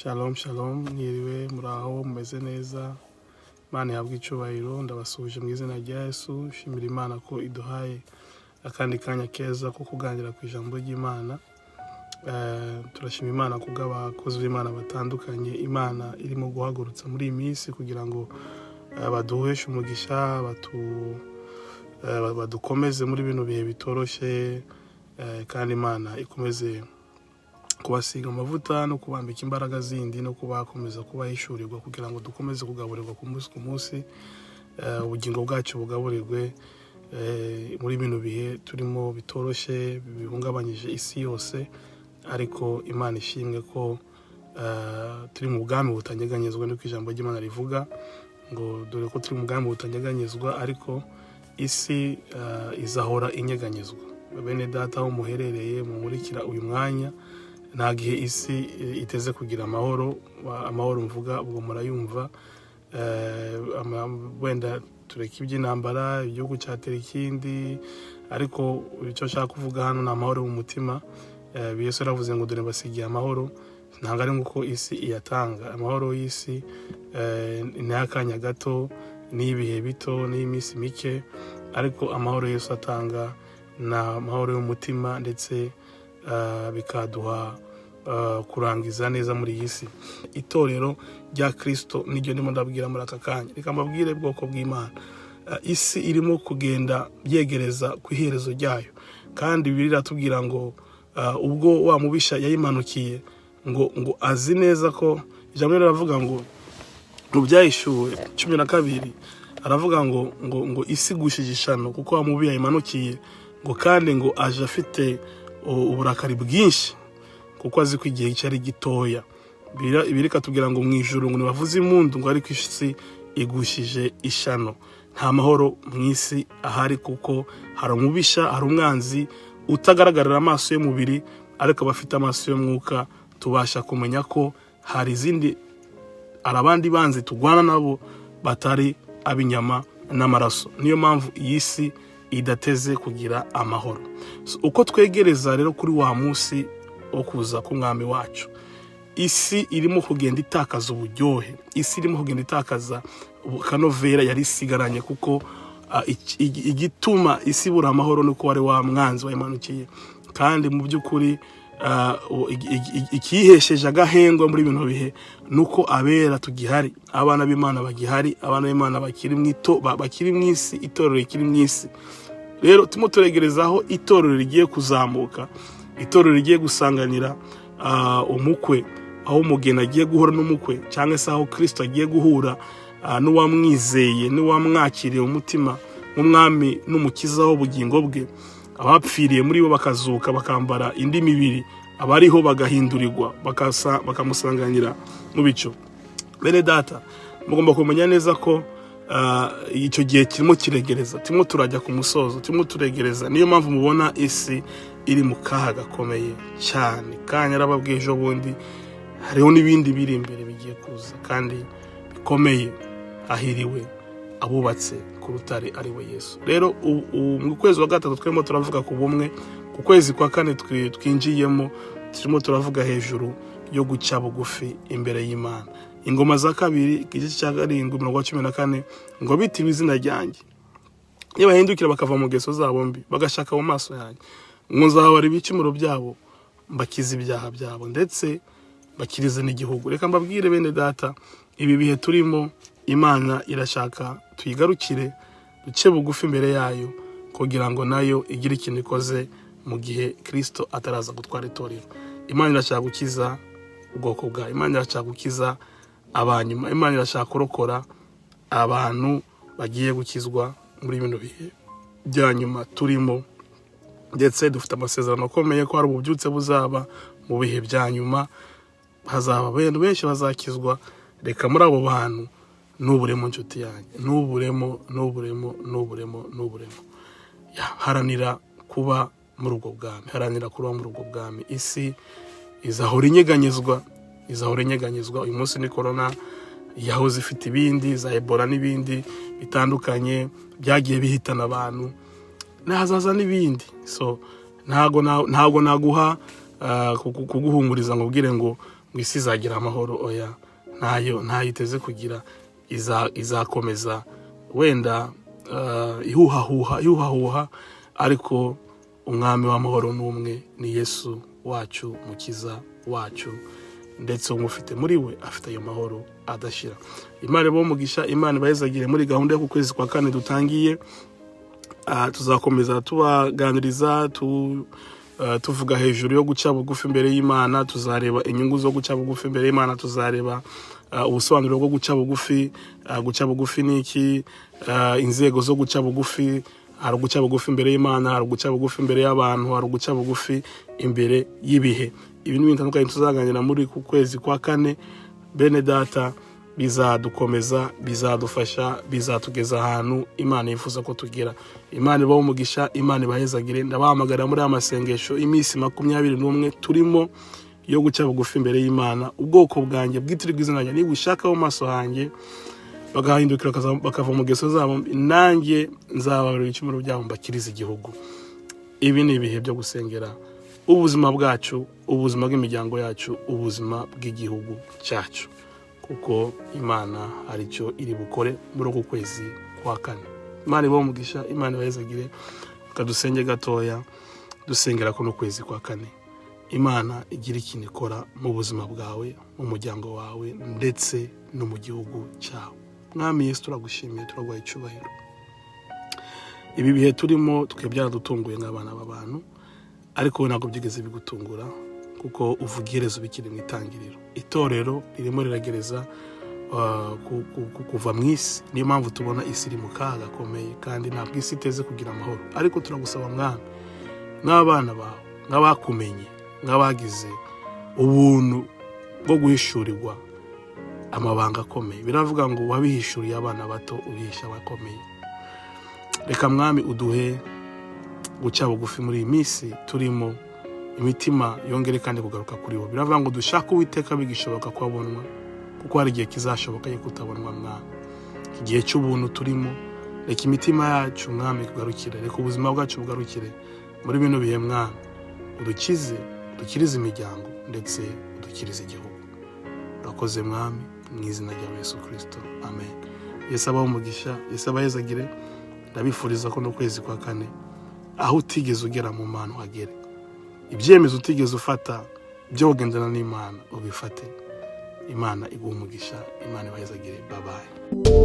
Shalom shalom, mwiriwe muraho mumeze neza. Imana ihabwe icyubahiro, ndabasuhuje mu izina rya Yesu. Shimira Imana ko iduhaye akandi kanya keza ko kuganira ku ijambo ry'Imana. Turashima Imana kubw'abakozi b'Imana batandukanye Imana irimo guhagurutsa muri iyi minsi kugira ngo baduheshe umugisha, badukomeze muri bino bihe bitoroshye, kandi Imana ikomeze kubasiga amavuta no kubambika imbaraga zindi no kubakomeza kubahishurirwa kugira ngo dukomeze kugaburirwa ku munsi ku munsi, ubugingo bwacu bugaburirwe muri bino bihe turimo bitoroshye bihungabanyije isi yose. Ariko Imana ishimwe ko turi mu bwami butanyeganyezwa, niko ijambo ry'Imana rivuga ngo dore ko turi mu bwami butanyeganyezwa ariko isi izahora inyeganyezwa. Bene data aho muherereye mumurikira uyu mwanya, nta gihe isi iteze kugira amahoro mvuga ubwo murayumva. Wenda tureka iby'intambara, igihugu cyatera ikindi, ariko icyo nshaka kuvuga hano ni amahoro mu mutima. Yesu yaravuze ngo dore mbasigiye amahoro, ntabwo ari nk'uko isi iyatanga. Amahoro y'isi ni akanya gato, ni ibihe bito, ni iminsi mike, ariko amahoro Yesu atanga ni amahoro y'umutima, ndetse bikaduha kurangiza neza muri iyi si. Itorero rya Kristo niryo ndimo ndabwira muri aka kanya. Reka mbabwire bwoko bw'Imana, isi irimo kugenda yegereza ku iherezo ryayo, kandi Bibiliya iratubwira ngo ubwo wa mubisha yayimanukiye ngo azi neza ko, ijambo riravuga ngo mu Byahishuwe 12 aravuga ngo isi gushije ishano kuko wa mubi yayimanukiye, ngo kandi ngo aje afite uburakari bwinshi kuko azi ko igihe cyari gitoya. Birika tubwira ngo mu ijuru ngo nibavuze impundu, ngo ariko isi igushije ishano. Nta mahoro mu isi ahari kuko hari umubisha, hari umwanzi utagaragarira amaso y'umubiri, ariko abafite amaso y'umwuka tubasha kumenya ko hari abandi banzi tugwana nabo batari ab'inyama n'amaraso. Niyo mpamvu iyi si idateze kugira amahoro. Uko twegereza rero kuri wa munsi wo kuza k'umwami wacu, isi irimo kugenda itakaza uburyohe, isi irimo kugenda itakaza kanovera yari isigaranye, kuko igituma isi ibura amahoro nuko wari wa mwanzi wayimanukiye. Kandi mu by'ukuri ikihesheje agahengwa muri bino bihe nuko abera tugihari, abana b'Imana bagihari, abana b'Imana bakiri mu isi, itorero rikiri mu isi. Rero turimo turegereza aho itorero rigiye kuzamuka, itorero rigiye gusanganira umukwe, aho umugeni agiye guhura n'umukwe, cyangwa se aho Kristo agiye guhura n'uwamwizeye, n'uwamwakiriye umutima nk'umwami n'umukiza w'ubugingo bwe. Abapfiriye muri bo bakazuka bakambara indi mibiri, abariho bagahindurirwa bakamusanganira mu bicu. Bene data, mugomba kumenya neza ko icyo gihe kirimo kiregereza, turimo turajya ku musozo, turimo turegereza. Niyo mpamvu mubona isi iri mu kaga gakomeye cyane. Kandi yarababwiye ejo bundi hariho n'ibindi biri imbere bigiye kuza kandi bikomeye. Ahiriwe abubatse ku rutare ari we Yesu. Rero mu kwezi wa gatatu twemo turavuga ku bumwe, ku kwezi kwa kane twinjiyemo turimo turavuga hejuru yo guca bugufi imbere y'Imana. Ingoma za kabiri igice cya 7:14 ngo bitiwe izina ryanjye iyo bahindukira bakava mu ngeso zabo mbi bagashaka mu maso yanjye, ngo nzahora ibicumuro byabo, mbakiza ibyaha byabo, ndetse bakirize n'igihugu. Reka mbabwire bene data, ibi bihe turimo Imana irashaka tuyigarukire, duce bugufi imbere yayo kugira ngo nayo igire ikintu ikoze mu gihe Kristo ataraza gutwara itorero. Imana irashaka gukiza ubwoko bwayo, Imana irashaka gukiza abanyuma, Imana irashaka kurokora abantu bagiye gukizwa muri bino bihe bya nyuma turimo. Ndetse dufite amasezerano akomeye ko hari ububyutse buzaba mu bihe bya nyuma, hazaba abantu benshi bazakizwa. Reka muri abo bantu nuburemo nshuti yanjye, nuburemo. Haranira kuba muri ubwo bwami, haranira kuba muri ubwo bwami. Isi izahora inyeganyezwa. Uyu munsi ni corona, yahoze ifite ibindi za Ebola n'ibindi bitandukanye byagiye bihitana abantu, nahazaza n'ibindi. So ntago naguha kuguhumuriza ngo ubwire ngo ngo isi izagira amahoro, oya, ntayo iteze kugira. Izakomeza wenda ihuhahuha, ariko umwami w'amahoro n'umwe, ni Yesu wacu, mukiza wacu, ndetse umufite muri we afite ayo mahoro adashira. Imana ibahe umugisha, Imana ibahezagire muri gahunda yo ku kwezi kwa kane dutangiye. Tuzakomeza tubaganiriza, tuvuga hejuru yo guca bugufi imbere y'Imana. Tuzareba inyungu zo guca bugufi imbere y'Imana, tuzareba ubusobanuro bwo guca bugufi. Guca bugufi ni iki? Inzego zo guca bugufi: hari uguca bugufi imbere y'Imana, hari uguca bugufi imbere y'abantu, hari uguca bugufi imbere y'ibihe. Ibintu bitandukanye tuzaganira muri ku kwezi kwa kane. Bene data, bizadukomeza, bizadufasha, bizatugeza ahantu Imana yifuza ko tugera. Imana ibahe umugisha, Imana ibahezagire. Ndabahamagara muri amasengesho iminsi 21 turimo yo guca bugufi imbere y'Imana. Ubwoko bwanjye bwitirirwa izina ryanjye nibushaka mu maso hanjye, bagahindukira bakava mu geso zabo, nanjye nzababarira ibicumuro byabo, mbakiriza igihugu. Ibi ni ibihe byo gusengera ubuzima bwacu, ubuzima bw'imiryango yacu, ubuzima bw'igihugu cyacu, kuko Imana hari icyo iri bukore muri uku kwezi kwa kane. Imana ibahe umugisha, Imana ibahezagire. Kadusenge gatoya dusengera kuno kwezi kwa kane. Imana igira ikintu ikora mu buzima bwawe, mu muryango wawe, ndetse no mu gihugu cyawe. Mwami Yesu, turagushimiye, turaguhaye icyubahiro. Ibi bihe turimo twebwe byaradutunguye nk'abana b'abantu, ariko we ntabwo byigeze bigutungura, kuko uvuga iherezo bikiri mu itangiriro. Itorero ririmo riragereza kuva mu isi. Niyo mpamvu tubona isi iri mu kaga gakomeye, kandi ntabwo isi iteze kugira amahoro. Ariko turagusaba Mwami, nk'abana bawe, nk'abakumenye, nk'abagize ubuntu bwo guhishurirwa amabanga akomeye. Biravuga ngo wabihishuriye abana bato, ubihisha abakomeye. Reka Mwami uduhe guca bugufi muri iyi minsi turimo, imitima yongere kandi kugaruka kuri bo. Biravuga ngo dushaka Uwiteka bigishoboka ko abonwa, kuko hari igihe kizashoboka yuko utabonwa Mwami. Igihe cy'ubuntu turimo, reka imitima yacu Mwami kugarukire, reka ubuzima bwacu bugarukire muri bino bihe Mwami. Udukize, udukirize imiryango, ndetse udukirize igihugu. Urakoze Mwami, mu izina rya Yesu Kristo, amen. Yesu abahe umugisha, Yesu abahezagire. Ndabifuriza ko no kwezi kwa kane, aho utigeze ugera mu Mana uhagere. Ibyemezo utigeze ufata byo kugendana n'Imana ubifate. Imana iguhe umugisha, Imana ibahezagire. Bye bye.